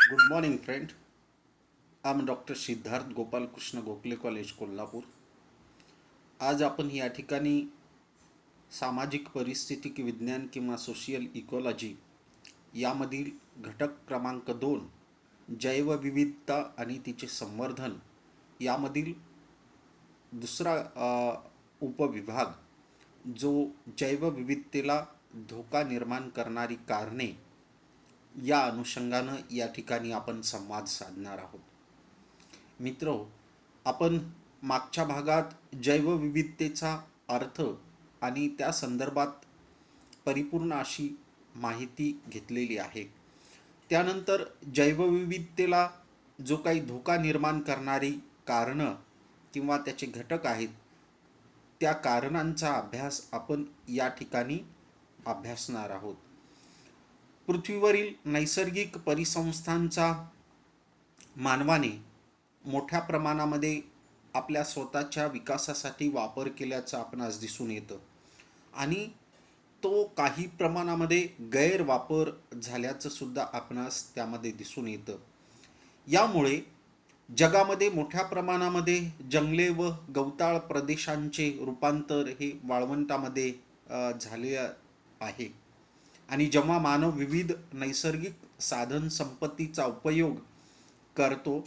Good morning, friend. I'm Dr. Siddharth Gopalkrishna Gokhale college Kolhapur. आज आपण या ठिकाणी सामाजिक परिस्थितिक विज्ञान किंवा सोशियल इकॉलॉजी यामधील घटक क्रमांक 2 जैवविविधता आणि तिचे संवर्धन यामधील दुसरा उपविभाग जो जैवविविधतेला धोका निर्माण करणारी कारणे या अनुषंगानं या ठिकाणी आपण संवाद साधणार आहोत. मित्र, आपण मागच्या भागात जैवविविधतेचा अर्थ आणि त्या संदर्भात परिपूर्ण अशी माहिती घेतलेली आहे. त्यानंतर जैवविविधतेला जो काही धोका निर्माण करणारी कारणं किंवा त्याचे घटक आहेत त्या कारणांचा अभ्यास आपण या ठिकाणी अभ्यासणार आहोत. पृथ्वीवरील नैसर्गिक परिसंस्थांचा मानवाने मोठ्या प्रमाणामध्ये आपल्या स्वतःच्या विकासासाठी वापर केल्याचं आपणास दिसून येतं आणि तो काही प्रमाणामध्ये गैरवापर झाल्याचं सुद्धा आपणास त्यामध्ये दिसून येतं. यामुळे जगामध्ये मोठ्या प्रमाणामध्ये जंगले व गवताळ प्रदेशांचे रूपांतर हे वाळवंटामध्ये झाले आहे आणि जेव्हा मानव विविध नैसर्गिक साधन संपत्तीचा उपयोग करतो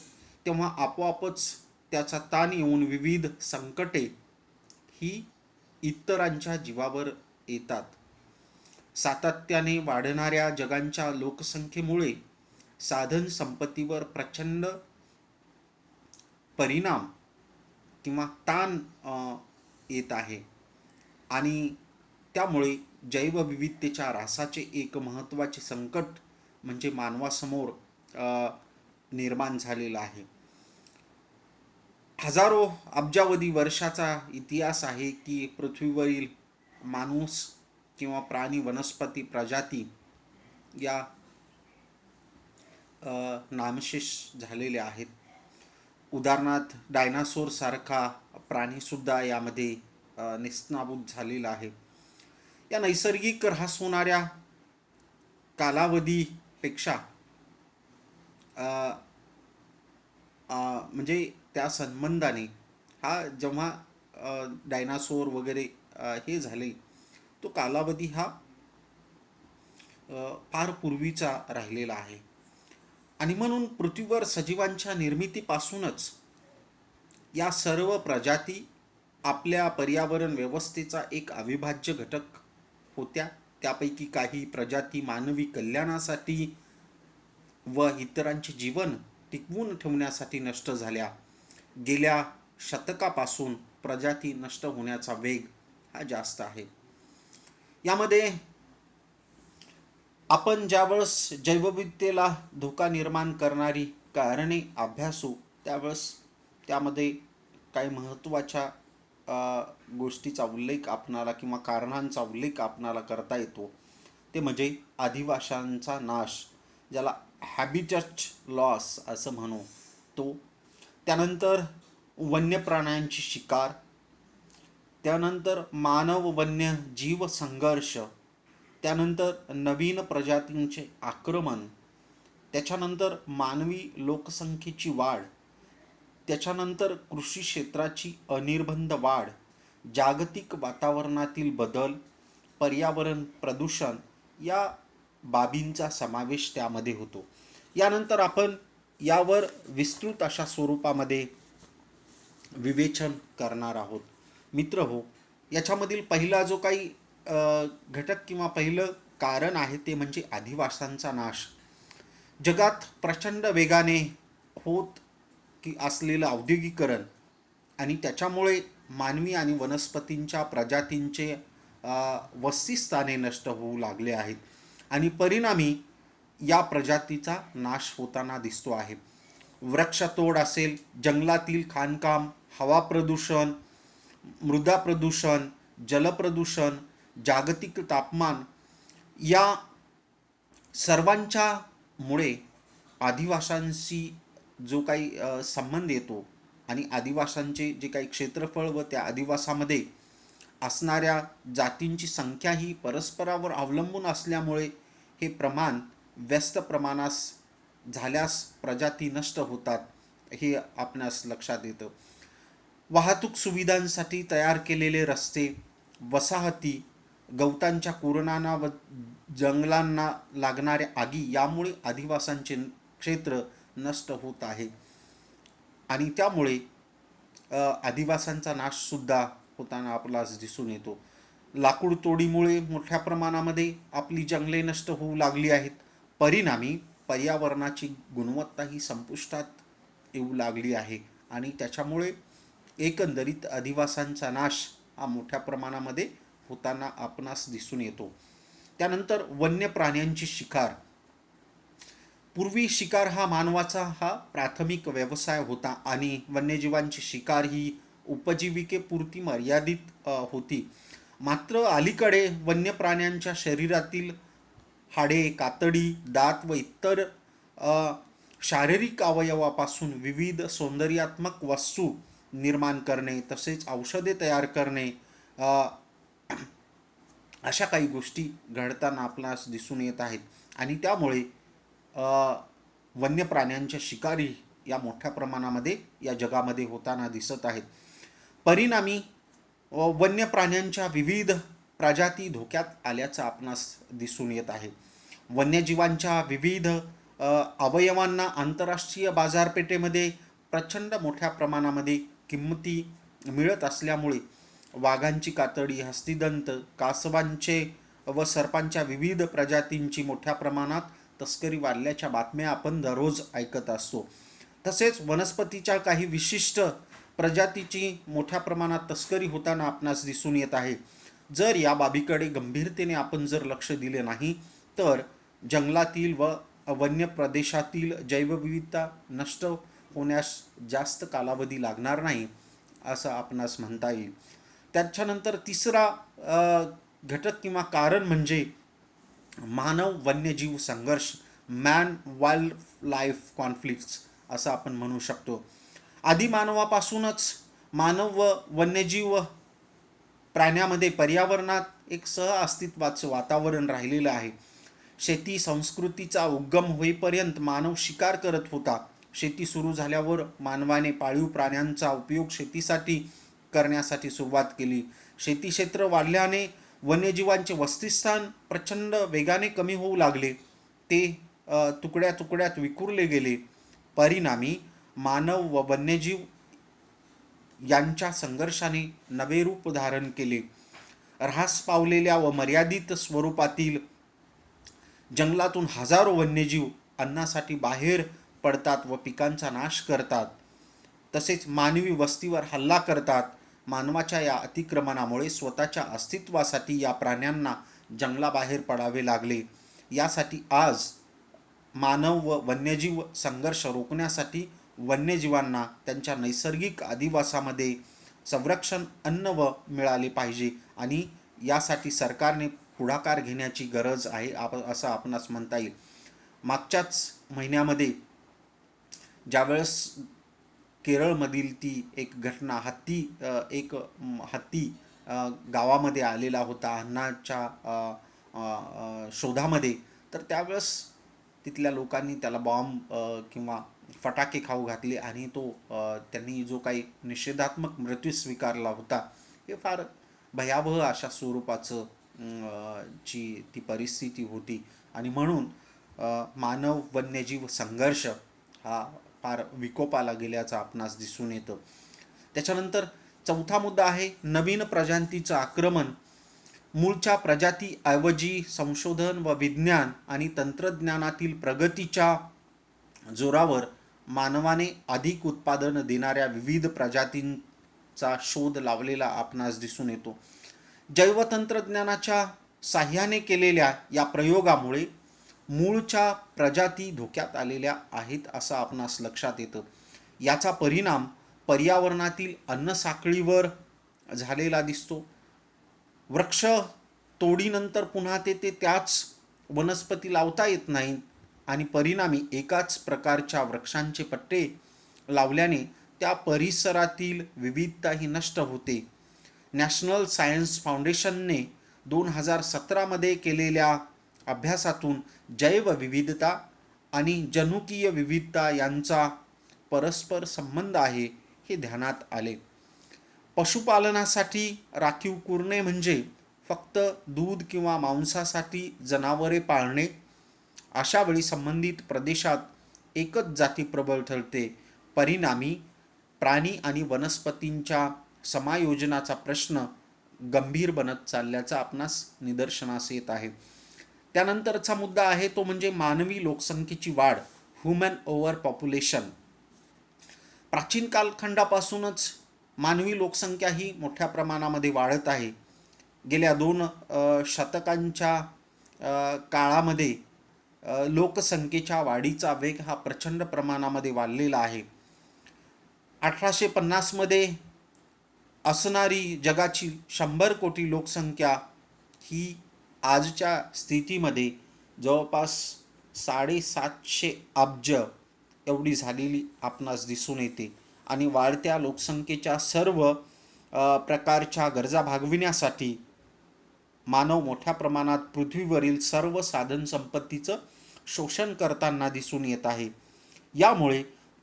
तेव्हा आपोआपच त्याचा ताण येऊन विविध संकटे ही इतरांच्या जीवावर येतात. सातत्याने वाढणाऱ्या जगांच्या लोकसंख्येमुळे साधन संपत्तीवर प्रचंड परिणाम किंवा ताण येत आहे आणि त्यामुळे जैवविविधतेच्या ऱ्हासाचे एक महत्त्वाचे संकट म्हणजे मानवासमोर निर्माण झालेला आहे. हजारो अब्जावधी वर्षाचा इतिहास आहे की पृथ्वीवरील माणूस किंवा प्राणी वनस्पती प्रजाती या नामशेष झालेल्या आहेत. उदाहरणार्थ डायनासोर सारखा प्राणीसुद्धा यामध्ये नेस्तनाबूत झालेला आहे. या नैसर्गिक ऱ्हास होणाऱ्या कालावधीपेक्षा म्हणजे त्या संबंधाने हा जेव्हा डायनासोर वगैरे हे झाले तो कालावधी हा फार पूर्वीचा राहिलेला आहे आणि म्हणून पृथ्वीवर सजीवांच्या निर्मितीपासूनच या सर्व प्रजाती आपल्या पर्यावरण व्यवस्थेचा एक अविभाज्य घटक होत्या. त्यापैकी काही प्रजाती मानवी कल्याणासाठी व इतरांचे जीवन टिकवून ठेवण्यासाठी नष्ट झाल्या. गेल्या शतकापासून प्रजाती नष्ट होण्याचा वेग हा जास्त आहे. यामध्ये आपण ज्यावेळेस जैवविविधतेला धोका निर्माण करणारी कारणे अभ्यासू त्यावेळेस त्यामध्ये काही महत्त्वाच्या गोष्टीचा उल्लेख आपणाला किंवा कारणांचा उल्लेख आपणाला करता येतो. ते म्हणजे आदिवासांचा नाश, ज्याला हॅबिटॅट लॉस असं म्हणू तो, त्यानंतर वन्य प्राण्यांची शिकार, त्यानंतर मानव वन्य जीव संघर्ष, त्यानंतर नवीन प्रजातींचे आक्रमण, त्याच्यानंतर मानवी लोकसंख्येची वाढ, त्याच्यानंतर कृषी क्षेत्राची अनिर्बंध वाढ, जागतिक वातावरणातील बदल, पर्यावरण प्रदूषण या बाबींचा समावेश त्यामध्ये होतो. यानंतर आपण यावर विस्तृत अशा स्वरूपामध्ये विवेचन करणार आहोत. मित्र हो, याच्यामधील पहिला जो काही घटक किंवा पहिलं कारण आहे ते म्हणजे आदिवासांचा नाश. जगात प्रचंड वेगाने होत की असलेलं औद्योगिकरण आणि त्याच्यामुळे मानवी आणि वनस्पतींच्या प्रजातींचे वस्तीस्थाने नष्ट होऊ लागले आहेत आणि परिणामी या प्रजातीचा नाश होताना दिसतो आहे. वृक्षतोड असेल, जंगलातील खाणकाम, हवा प्रदूषण, मृदा प्रदूषण, जलप्रदूषण, जागतिक तापमान या सर्वांच्या मुळे आदिवासांशी जो काही संबंध येतो आणि आदिवासांचे जे काही क्षेत्रफळ व त्या आदिवासामध्ये असणाऱ्या जातींची संख्या ही परस्परावर अवलंबून असल्यामुळे हे प्रमाण व्यस्त प्रमाणास झाल्यास प्रजाती नष्ट होतात हे आपणास लक्षात येतं. वाहतूक सुविधांसाठी तयार केलेले रस्ते, वसाहती, गवतांच्या कुरणांना व जंगलांना लागणाऱ्या आगी यामुळे आदिवासांचे क्षेत्र नष्ट होत आहे आणि त्यामुळे आदिवासांचा नाशसुद्धा होताना आपल्यास दिसून येतो. लाकूड तोडीमुळे मोठ्या प्रमाणामध्ये आपली जंगले नष्ट होऊ लागली आहेत. परिणामी पर्यावरणाची गुणवत्ताही संपुष्टात येऊ लागली आहे आणि त्याच्यामुळे एकंदरीत आदिवासांचा नाश हा मोठ्या प्रमाणामध्ये होताना आपणास दिसून येतो. त्यानंतर वन्य प्राण्यांची शिकार. पूर्वी शिकार हा मानवाचा हा प्राथमिक व्यवसाय होता आणि वन्यजीवांची शिकार ही उपजीविकेपुरती मर्यादित होती. मात्र अलीकडे वन्य प्राण्यांच्या शरीरातील हाडे, कातडी, दात व इतर शारीरिक अवयवापासून विविध सौंदर्यात्मक वस्तू निर्माण करणे तसेच औषधे तयार करणे अशा काही गोष्टी घडताना आपणास दिसून येत आहेत आणि त्यामुळे वन्य प्राण्यांच्या शिकारी या मोठ्या प्रमाणामध्ये या जगामध्ये होताना दिसत आहेत. परिणामी वन्य प्राण्यांच्या विविध प्रजाती धोक्यात आल्याचं आपणास दिसून येत आहे. वन्यजीवांच्या विविध अवयवांना आंतरराष्ट्रीय बाजारपेठेमध्ये प्रचंड मोठ्या प्रमाणामध्ये किंमती मिळत असल्यामुळे वाघांची कातडी, हस्तिदंत, कासवांचे व सर्पांच्या विविध प्रजातींची मोठ्या प्रमाणात तस्करी वाढल्याच्या बातम्या आपण दररोज ऐकत असतो. तसेच वनस्पतीच्या काही विशिष्ट प्रजातीची मोठ्या प्रमाणात तस्करी होताना आपणास दिसून येत आहे. जर या बाबीकडे गंभीरतेने आपण जर लक्ष दिले नाही तर जंगलातील व वन्य प्रदेशातील जैवविविधता नष्ट होण्यास जास्त कालावधी लागणार नाही असं आपणास म्हणता येईल. त्याच्यानंतर तिसरा घटक किंवा कारण म्हणजे मानव वन्यजीव संघर्ष, मॅन वाईल्ड लाईफ कॉन्फ्लिक्ट्स असं आपण म्हणू शकतो. आदिमानवापासूनच मानव व वन्यजीव प्राण्यामध्ये पर्यावरणात एक सहअस्तित्वाचं वातावरण राहिलेलं आहे. शेती संस्कृतीचा उगम होईपर्यंत मानव शिकार करत होता. शेती सुरू झाल्यावर मानवाने पाळीव प्राण्यांचा उपयोग शेतीसाठी करण्यासाठी सुरुवात केली. शेती क्षेत्र वाढल्याने वन्यजीवांचे वसतिस्थान प्रचंड वेगाने कमी होऊ लागले. ते तुकड्या तुकड्यात विखुरले गेले. परिणामी मानव व वन्यजीव यांच्या संघर्षाने नवे रूप धारण केले. ऱ्हास पावलेल्या व मर्यादित स्वरूपातील जंगलातून हजारो वन्यजीव अन्नासाठी बाहेर पडतात व पिकांचा नाश करतात. तसेच मानवी वस्तीवर हल्ला करतात. मानवाच्या या अतिक्रमणामुळे स्वतःच्या अस्तित्वासाठी या प्राण्यांना जंगलाबाहेर पडावे लागले. यासाठी आज मानव व वन्यजीव संघर्ष रोखण्यासाठी वन्यजीवांना त्यांच्या नैसर्गिक अधिवासामध्ये संरक्षण अन्न व मिळाले पाहिजे आणि यासाठी सरकारने पुढाकार घेण्याची गरज आहे असं आपणास म्हणता येईल. मागच्याच महिन्यामध्ये ज्यावेळेस केरळमधील ती एक घटना एक हत्ती गावामध्ये आलेला होता अन्नाच्या शोधामध्ये, तर त्यावेळेस तिथल्या लोकांनी त्याला बॉम्ब किंवा फटाके खाऊ घातले आणि त्यांनी जो काही निषेधात्मक मृत्यू स्वीकारला होता हे फार भयावह अशा स्वरूपाचं ती परिस्थिती होती आणि म्हणून मानव वन्यजीव संघर्ष हा फार विकोपाला गेल्याचं आपणास दिसून येतं. त्याच्यानंतर चौथा मुद्दा आहे नवीन प्रजातीचं आक्रमण. मूळच्या प्रजातीऐवजी संशोधन व विज्ञान आणि तंत्रज्ञानातील प्रगतीच्या जोरावर मानवाने अधिक उत्पादन देणाऱ्या विविध प्रजातींचा शोध लावलेला आपणास दिसून येतो. जैवतंत्रज्ञानाच्या साह्याने केलेल्या या प्रयोगामुळे मूळच्या प्रजाती धोक्यात आलेल्या आहेत असं आपणास लक्षात येतं. याचा परिणाम पर्यावरणातील अन्नसाखळीवर झालेला दिसतो. वृक्ष तोडीनंतर पुन्हा त्याच वनस्पती लावता येत नाहीत आणि परिणामी एकाच प्रकारच्या वृक्षांचे पट्टे लावल्याने त्या परिसरातील विविधताही नष्ट होते. नॅशनल सायन्स फाउंडेशनने 2017 मध्ये केलेल्या अभ्यासातून जैवविविधता आणि जनुकीय विविधता यांचा परस्पर संबंध आहे हे ध्यानात आले. पशुपालनासाठी राखीव कुरणे म्हणजे फक्त दूध किंवा मांसासाठी जनावरे पाळणे. अशा वेळी संबंधित प्रदेशात एकच जाती प्रबळ ठरते. परिणामी प्राणी आणि वनस्पतींच्या समायोजनाचा प्रश्न गंभीर बनत चालल्याचा आपणास निदर्शनास येत आहे. त्यानंतरचा मुद्दा आहे तो म्हणजे मानवी लोकसंख्येची वाढ, ह्युमन ओव्हर पॉप्युलेशन. प्राचीन कालखंडापासूनच मानवी लोकसंख्या ही मोठ्या प्रमाणामध्ये वाढत आहे. गेल्या 2 शतकांच्या काळामध्ये लोकसंख्येच्या वाढीचा वेग हा प्रचंड प्रमाणामध्ये वाढलेला आहे. 1850 मध्ये असणारी जगाची 100 कोटी लोकसंख्या ही आजच्या स्थितीमध्ये जवळपास 750 अब्ज एवढी झालेली आपणास दिसून येते. आणि वाढत्या लोकसंख्येच्या सर्व प्रकारच्या गरजा भागविण्यासाठी मानव मोठ्या प्रमाणात पृथ्वीवरील सर्व साधन संपत्तीचं शोषण करताना दिसून येत आहे. यामुळे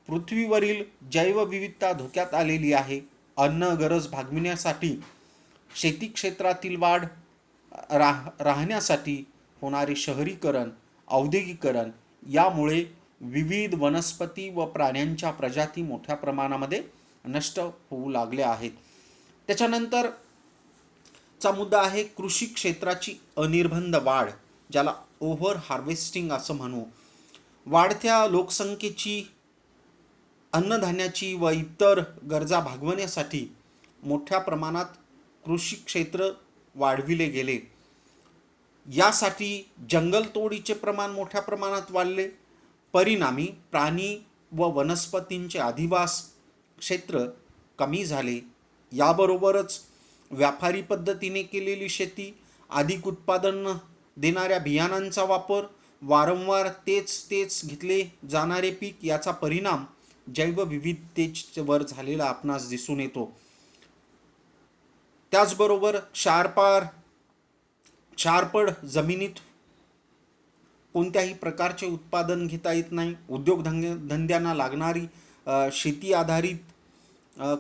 पृथ्वीवरील जैवविविधता धोक्यात आलेली आहे. अन्न गरज भागविण्यासाठी शेती क्षेत्रातील वाढ, राहण्यासाठी होणारे शहरीकरण, औद्योगिकरण यामुळे विविध वनस्पती व प्राण्यांच्या प्रजाती मोठ्या प्रमाणामध्ये नष्ट होऊ लागल्या आहेत. त्याच्यानंतर चा मुद्दा आहे कृषी क्षेत्राची अनिर्बंध वाढ, ज्याला ओव्हर हार्वेस्टिंग असं म्हणू. वाढत्या लोकसंख्येची अन्नधान्याची व इतर गरजा भागवण्यासाठी मोठ्या प्रमाणात कृषी क्षेत्र वाढविले गेले. यासाठी जंगलतोडीचे प्रमाण मोठ्या प्रमाणात वाढले. परिणामी प्राणी व वनस्पतींचे अधिवास क्षेत्र कमी झाले. याबरोबरच व्यापारी पद्धतीने केलेली शेती, अधिक उत्पादन देणाऱ्या बियाणांचा वापर, वारंवार तेच घेतले जाणारे पीक याचा परिणाम जैवविविधतेवर झालेला आपणास दिसून येतो. त्याचबरोबर क्षारपड जमिनीत कोणत्याही प्रकारचे उत्पादन घेता येत नाही. उद्योगधंद्यांना लागणारी शेती आधारित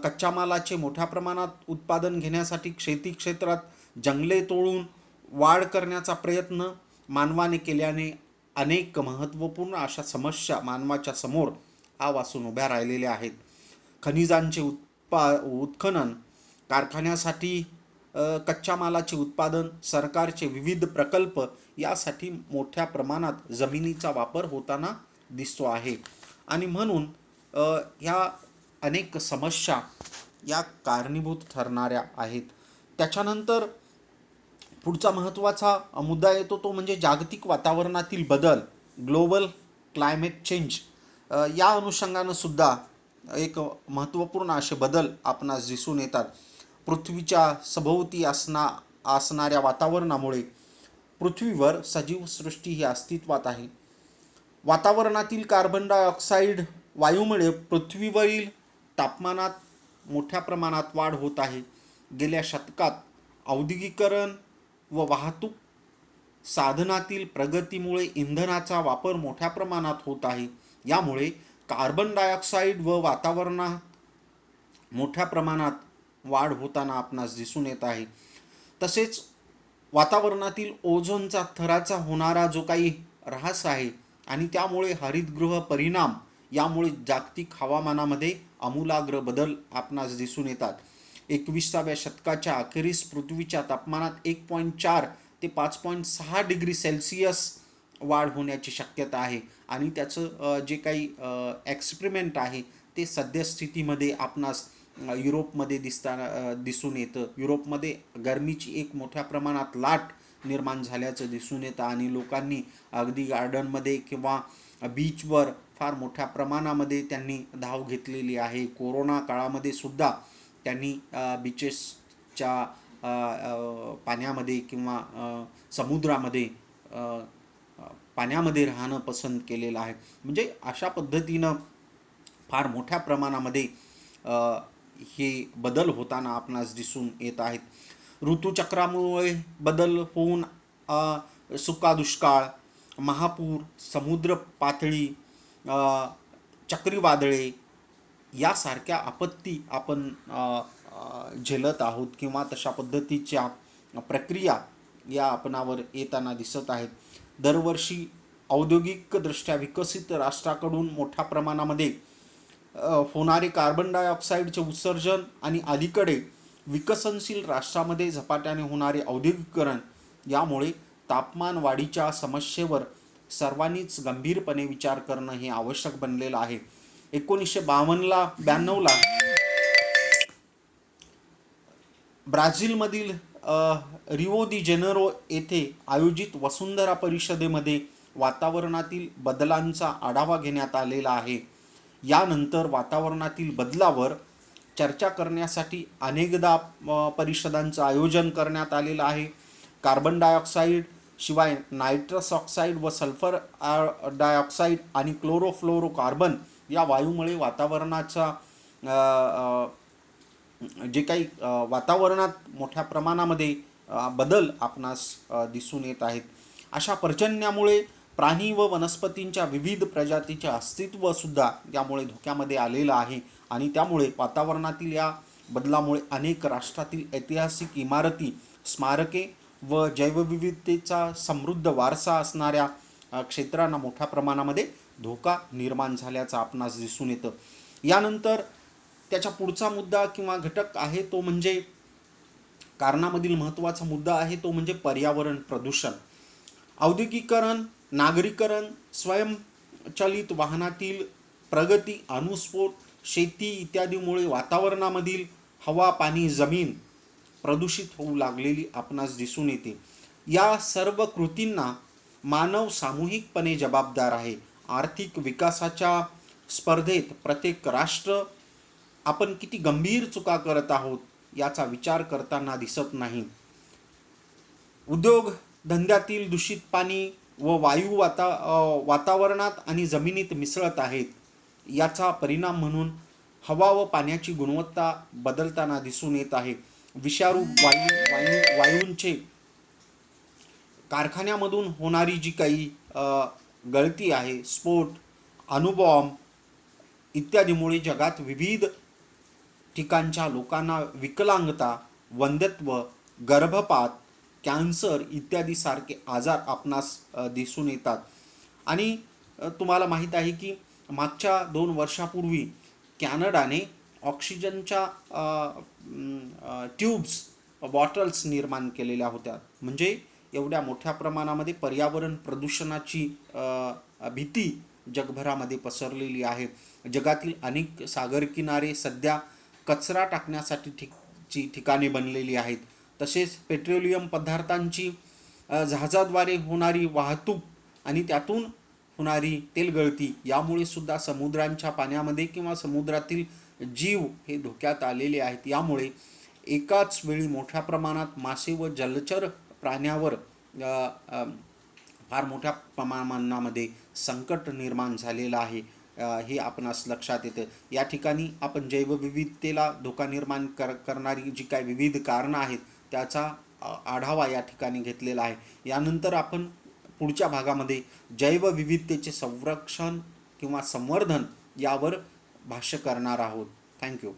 कच्च्या मालाचे मोठ्या प्रमाणात उत्पादन घेण्यासाठी शेती क्षेत्रात जंगले तोडून वाढ करण्याचा प्रयत्न मानवाने केल्याने अनेक महत्त्वपूर्ण अशा समस्या मानवाच्या समोर आवासून उभ्या राहिलेल्या आहेत. खनिजांचे उत्खनन, कारखान्यासाठी कच्च्या मालाचे उत्पादन, सरकारचे विविध प्रकल्प यासाठी मोठ्या प्रमाणात जमिनीचा वापर होताना दिसतो आहे. आणि म्हणून ह्या अनेक समस्या या कारणीभूत ठरणाऱ्या आहेत. त्याच्यानंतर पुढचा महत्त्वाचा मुद्दा येतो तो म्हणजे जागतिक वातावरणातील बदल, ग्लोबल क्लायमेट चेंज. या अनुषंगानं सुद्धा एक महत्त्वपूर्ण असे बदल आपणास दिसून येतात. पृथ्वीच्या सभोवती असणाऱ्या वातावरणामुळे पृथ्वीवर सजीव सृष्टी ही अस्तित्वात आहे. वातावरणातील कार्बन डायऑक्साईड वायूमुळे पृथ्वीवरील तापमानात मोठ्या प्रमाणात वाढ होत आहे. गेल्या शतकात औद्योगिकरण व वाहतूक साधनातील प्रगतीमुळे इंधनाचा वापर मोठ्या प्रमाणात होत आहे. यामुळे कार्बन डायऑक्साईड व वातावरणात मोठ्या प्रमाणात वाढ होताना आपणास दिसून येत आहे. तसेच वातावरणातील ओझोनचा थराचा होणारा जो काही ऱ्हास आहे आणि त्यामुळे हरितगृह परिणाम यामुळे जागतिक हवामानामध्ये आमूलाग्र बदल आपणास दिसून येतात. 21व्या शतकाच्या अखेरीस पृथ्वीच्या तापमानात 1.4 ते 5.6 डिग्री सेल्सिअस वाढ होण्याची शक्यता आहे. आणि त्याचं जे काही एक्सपेरिमेंट आहे ते सद्यस्थितीमध्ये आपणास युरोपमध्ये दिसून येतं. युरोपमध्ये गरमीची एक मोठ्या प्रमाणात लाट निर्माण झाल्याचं दिसून येतं आणि लोकांनी अगदी गार्डनमध्ये किंवा बीचवर फार मोठ्या प्रमाणामध्ये त्यांनी धाव घेतलेली आहे. कोरोना काळामध्ये सुद्धा त्यांनी बीचेसच्या पाण्यामध्ये किंवा समुद्रामध्ये पाण्यामध्ये राहणं पसंत केलेलं आहे. म्हणजे अशा पद्धतीनं फार मोठ्या प्रमाणामध्ये हे बदल होताना आपणास दिसून येत आहेत. ऋतुचक्रामुळे बदल होऊन सुका दुष्काळ, महापूर, समुद्र पातळी, चक्रीवादळे यासारख्या आपत्ती आपण झेलत आहोत किंवा तशा पद्धतीच्या प्रक्रिया या आपणावर येताना दिसत आहेत. दरवर्षी औद्योगिकदृष्ट्या विकसित राष्ट्राकडून मोठ्या प्रमाणामध्ये होणारे कार्बन डायऑक्साईडचे उत्सर्जन आणि अलीकडे विकसनशील राष्ट्रामध्ये झपाट्याने होणारे औद्योगिकरण यामुळे तापमान वाढीच्या समस्येवर सर्वांनीच गंभीरपणे विचार करणं हे आवश्यक बनलेलं आहे. 1992ला ब्राझीलमधील रिओ दी जेनेरो येथे आयोजित वसुंधरा परिषदेमध्ये वातावरणातील बदलांचा आढावा घेण्यात आलेला आहे. यानंतर वातावरणातील बदलावर चर्चा करण्यासाठी अनेकदा परिषदांचं आयोजन करण्यात आलेलं आहे. कार्बन डायऑक्साईड शिवाय नायट्रस ऑक्साईड व सल्फर डायऑक्साईड आणि क्लोरोफ्लोरोकार्बन या वायूमुळे वातावरणाचा जे काही वातावरणात मोठ्या प्रमाणामध्ये बदल आपणास दिसून येत आहेत. अशा पर्जन्यामुळे प्राणी व वनस्पतींच्या विविध प्रजातीचे अस्तित्वसुद्धा त्यामुळे धोक्यामध्ये आलेलं आहे आणि त्यामुळे वातावरणातील या बदलामुळे अनेक राष्ट्रातील ऐतिहासिक इमारती, स्मारके व जैवविविधतेचा समृद्ध वारसा असणाऱ्या क्षेत्रांना मोठ्या प्रमाणामध्ये धोका निर्माण झाल्याचं आपणास दिसून येतं. यानंतर त्याच्या पुढचा मुद्दा किंवा घटक आहे तो म्हणजे कारणामधील महत्त्वाचा मुद्दा आहे तो म्हणजे पर्यावरण प्रदूषण. औद्योगिकरण, नागरीकरण, स्वयंचलित वाहनातील प्रगती, अणुस्फोट, शेती इत्यादीमुळे वातावरणामधील हवा, पाणी, जमीन प्रदूषित होऊ लागलेली आपणास दिसून येते. या सर्व कृतींना मानव सामूहिकपणे जबाबदार आहे. आर्थिक विकासाच्या स्पर्धेत प्रत्येक राष्ट्र आपण किती गंभीर चुका करत आहोत याचा विचार करताना दिसत नाही. उद्योग धंद्यातील दूषित पाणी व वायू वातावरणात आणि जमिनीत मिसळत आहेत. याचा परिणाम म्हणून हवा व पाण्याची गुणवत्ता बदलताना दिसून येत आहे. विषारू वायूंचे कारखान्यामधून होणारी जी काही गळती आहे, स्फोट, अणुबॉम्ब इत्यादीमुळे जगात विविध ठिकाणच्या लोकांना विकलांगता, वंध्यत्व, गर्भपात, कॅन्सर इत्यादी सारखे आजार आपणास दिसून येतात. आणि तुम्हाला माहीत आहे की मागच्या 2 वर्षापूर्वी कॅनडाने ऑक्सिजनच्या ट्यूब्स, बॉटल्स निर्माण केलेल्या होत्या. म्हणजे एवढ्या मोठ्या प्रमाणामध्ये पर्यावरण प्रदूषणाची भीती जगभरामध्ये पसरलेली आहे. जगातील अनेक सागरकिनारे सध्या कचरा टाकण्यासाठी ठिकाणे बनलेली आहेत. तसेच पेट्रोलियम पदार्थांची जहाजाद्वारे होणारी वाहतूक आणि त्यातून होणारी तेलगळती यामुळे सुद्धा समुद्रांच्या पाण्यामध्ये किंवा समुद्रातील जीव हे धोक्यात आलेले आहेत. यामुळे एकाच वेळी मोठ्या प्रमाणात मासे व जलचर प्राण्यावर फार मोठ्या प्रमाणामध्ये संकट निर्माण झालेलं आहे हे आपणास लक्षात येतं. या ठिकाणी आपण जैवविविधतेला धोका निर्माण करणारी जी काही विविध कारणं आहेत त्याचा आढावा या ठिकाणी घेतलेला आहे. यानंतर आपण पुढच्या भागामध्ये जैवविविधतेचे संरक्षण किंवा संवर्धन यावर भाष्य करणार आहोत. थँक्यू.